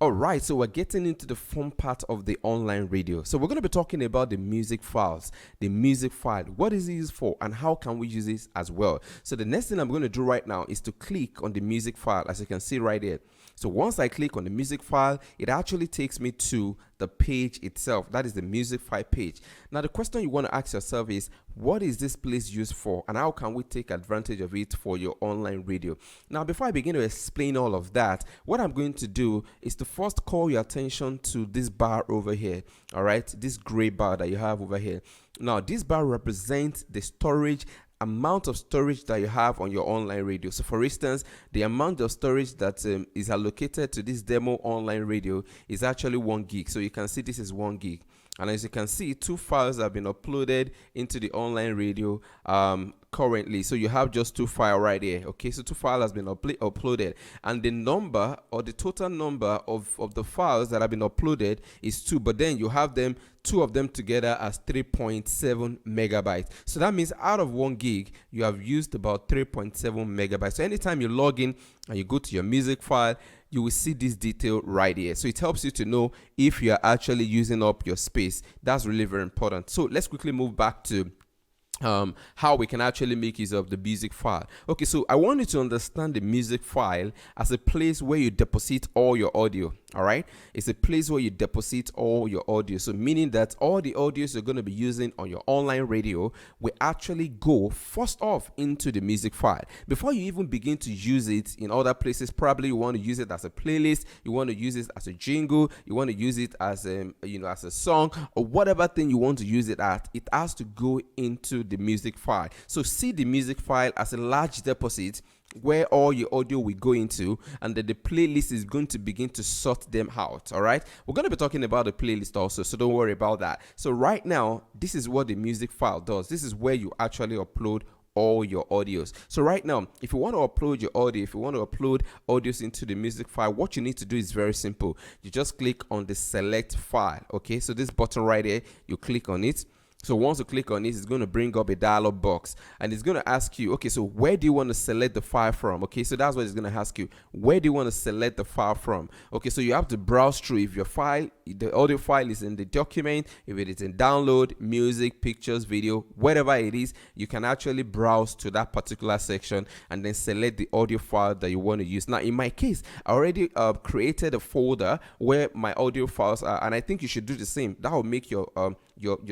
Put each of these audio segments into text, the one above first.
All right, so we're getting into the fun part of the online radio. So we're going to be talking about the music files, the music file. What is it used for, and how can we use it as well? So the next thing I'm going to do right now is to click on the music file, as you can see right here. So once I click on the music file, it actually takes me to the page itself. That is the music file page. Now the question you want to ask yourself is, what is this place used for, and how can we take advantage of it for your online radio? Now before I begin to explain all of that, what I'm going to do is to first call your attention to this bar over here. All right, this gray bar that you have over here. Now this bar represents the storage amount of storage that you have on your online radio. So for instance, the amount of storage that is allocated to this demo online radio is actually 1 gig. So you can see this is 1 gig. And as you can see, 2 files have been uploaded into the online radio currently. So you have just 2 files right here. Okay, so 2 files has been uploaded, and the number, or the total number of the files that have been uploaded is 2, but then you have them, 2 of them together, as 3.7 megabytes. So that means out of 1 gig you have used about 3.7 megabytes. So anytime you log in and you go to your music file, you will see this detail right here. So it helps you to know if you are actually using up your space. That's really very important. So let's quickly move back to how we can actually make use of the music file. Okay, so I want you to understand the music file as a place where you deposit all your audio. All right, it's a place where you deposit all your audio. So meaning that all the audios you're going to be using on your online radio will actually go first off into the music file before you even begin to use it in other places. Probably you want to use it as a playlist, you want to use it as a jingle, you want to use it as a as a song, or whatever thing you want to use it at. It has to go into the music file. So see the music file as a large deposit where all your audio will go into, and then the playlist is going to begin to sort them out. All right, we're going to be talking about the playlist also, so don't worry about that. So right now, this is what the music file does. This is where you actually upload all your audios. So right now, if you want to upload your audio, if you want to upload audios into the music file, what you need to do is very simple. You just click on the select file. Okay, so this button right here, you click on it. So once you click on it, it's going to bring up a dialog box, and it's going to ask you, okay, so where do you want to select the file from? Okay, so that's what it's going to ask you. Where do you want to select the file from? Okay, so you have to browse through. If your file, the audio file is in the document, if it is in download, music, pictures, video, whatever it is, you can actually browse to that particular section and then select the audio file that you want to use. Now, in my case, I already created a folder where my audio files are, and I think you should do the same. That will make your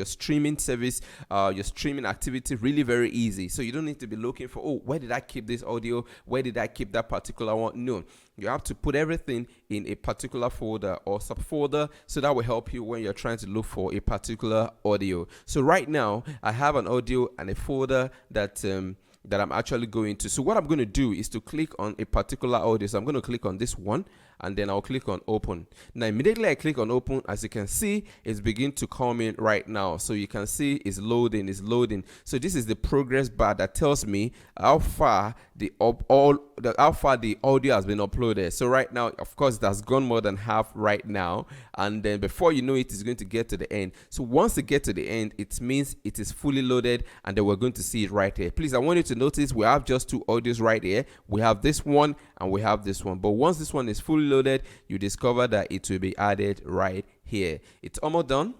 streaming service, your streaming activity really very easy. So you don't need to be looking for, oh, where did I keep this audio? Where did I keep that particular one? No, you have to put everything in a particular folder or subfolder, so that will help you when you're trying to look for a particular audio. So right now I have an audio and a folder that I'm actually going to. So what I'm going to do is to click on a particular audio. So I'm going to click on this one, and then I'll click on open. Now immediately I click on open, as you can see, it's beginning to come in right now. So you can see it's loading. So this is the progress bar that tells me how far the audio has been uploaded. So right now, of course, it has gone more than half right now, and then before you know it, it's going to get to the end. So once it gets to the end, it means it is fully loaded, and then we're going to see it right here. Please, I want you to notice we have just 2 audios right here. We have this one and we have this one, but once this one is fully loaded, you discover that it will be added right here. It's almost done,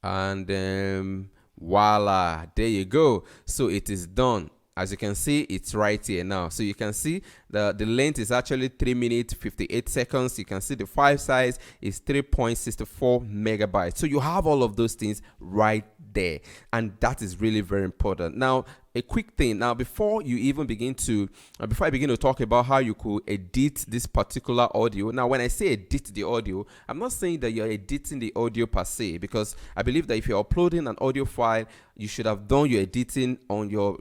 and voila, there you go. So it is done. As you can see, it's right here now. So you can see the length is actually 3 minutes 58 seconds. You can see the file size is 3.64 megabytes. So you have all of those things right there, and that is really very important. Now, a quick thing. Now, before I begin to talk about how you could edit this particular audio. Now, when I say edit the audio, I'm not saying that you're editing the audio per se, because I believe that if you're uploading an audio file, you should have done your editing on your,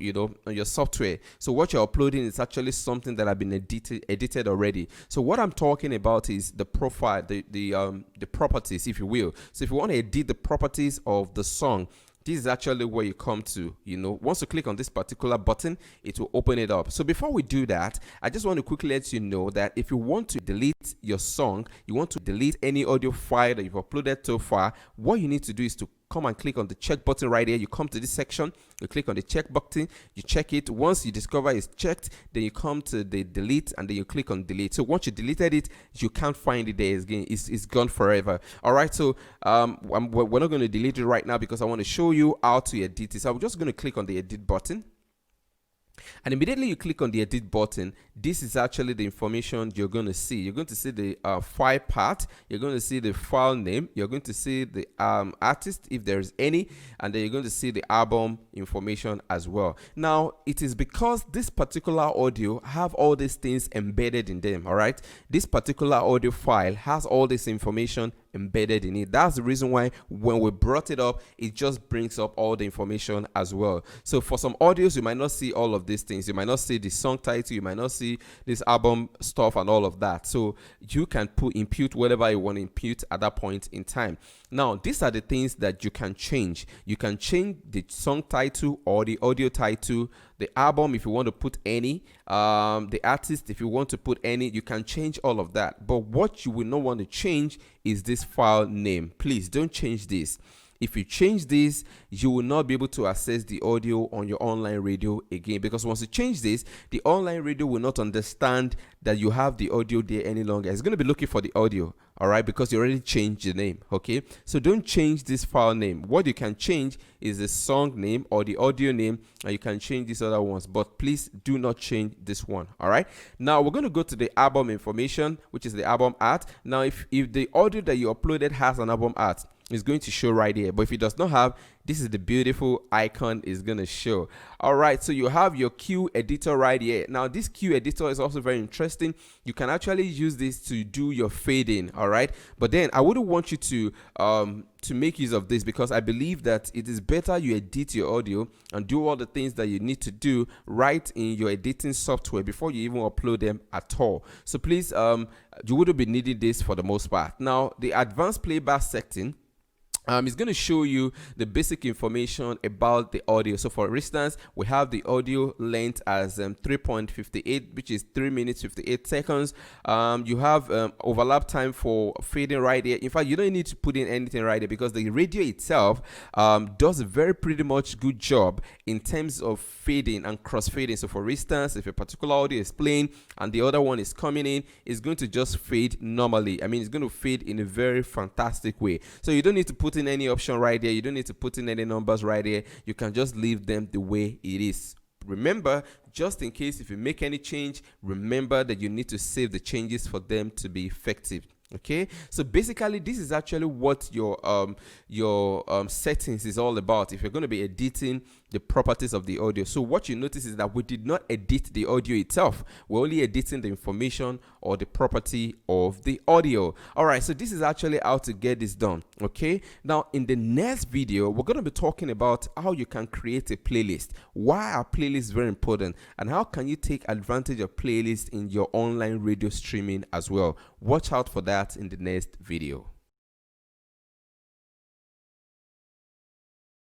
on your software. So what you're uploading is actually something that have been edited already. So what I'm talking about is the profile, the properties, if you will. So if you want to edit the properties of the song, this is actually where you come to. Once you click on this particular button, it will open it up. So before we do that, I just want to quickly let you know that if you want to delete your song, you want to delete any audio file that you've uploaded so far, what you need to do is to come and click on the check button right here. You come to this section, you click on the check button, you check it. Once you discover it's checked, then you come to the delete and then you click on delete. So once you deleted it, you can't find it there again. It's gone forever. All right, so we're not going to delete it right now because I want to show you how to edit it. So I'm just going to click on the edit button. And immediately you click on the edit button, this is actually the information you're going to see. You're going to see the file part, you're going to see the file name, you're going to see the artist if there is any, and then you're going to see the album information as well. Now it is because this particular audio have all these things embedded in them. All right, this particular audio file has all this information embedded in it. That's the reason why when we brought it up, it just brings up all the information as well. So for some audios, you might not see all of these things. You might not see the song title, you might not see this album stuff and all of that. So you can impute whatever you want to impute at that point in time. Now these are the things that you can change. You can change the song title or the audio title, the album if you want to put any, the artist if you want to put any. You can change all of that, but what you will not want to change is this file name. Please don't change this. If you change this, you will not be able to access the audio on your online radio again, because once you change this, the online radio will not understand that you have the audio there any longer. It's going to be looking for the audio, all right, because you already changed the name. Okay, so don't change this file name. What you can change is the song name or the audio name, and you can change these other ones, but please do not change this one. All right, now we're going to go to the album information, which is the album art. Now if the audio that you uploaded has an album art, is going to show right here, but if it does not have, this is the beautiful icon is going to show. All right, so you have your Q editor right here. Now this Q editor is also very interesting. You can actually use this to do your fading. All right, but then I wouldn't want you to make use of this, because I believe that it is better you edit your audio and do all the things that you need to do right in your editing software before you even upload them at all. So please, you wouldn't be needing this for the most part. Now the advanced playback setting, it's going to show you the basic information about the audio. So for instance, we have the audio length as 3.58, which is 3 minutes 58 seconds. You have overlap time for fading right here. In fact, you don't need to put in anything right here, because the radio itself does a pretty much good job in terms of fading and cross fading. So for instance, if a particular audio is playing and the other one is coming in, it's going to just fade normally. I mean, it's going to fade in a very fantastic way. So you don't need to put in any option right there. You don't need to put in any numbers right here. You can just leave them the way it is. Remember, just in case if you make any change, remember that you need to save the changes for them to be effective. Okay, so basically this is actually what your settings is all about if you're going to be editing the properties of the audio. So what you notice is that we did not edit the audio itself. We're only editing the information or the property of the audio. All right, so this is actually how to get this done. Okay, now in the next video, we're going to be talking about how you can create a playlist, why are playlists very important, and how can you take advantage of playlists in your online radio streaming as well. Watch out for that in the next video.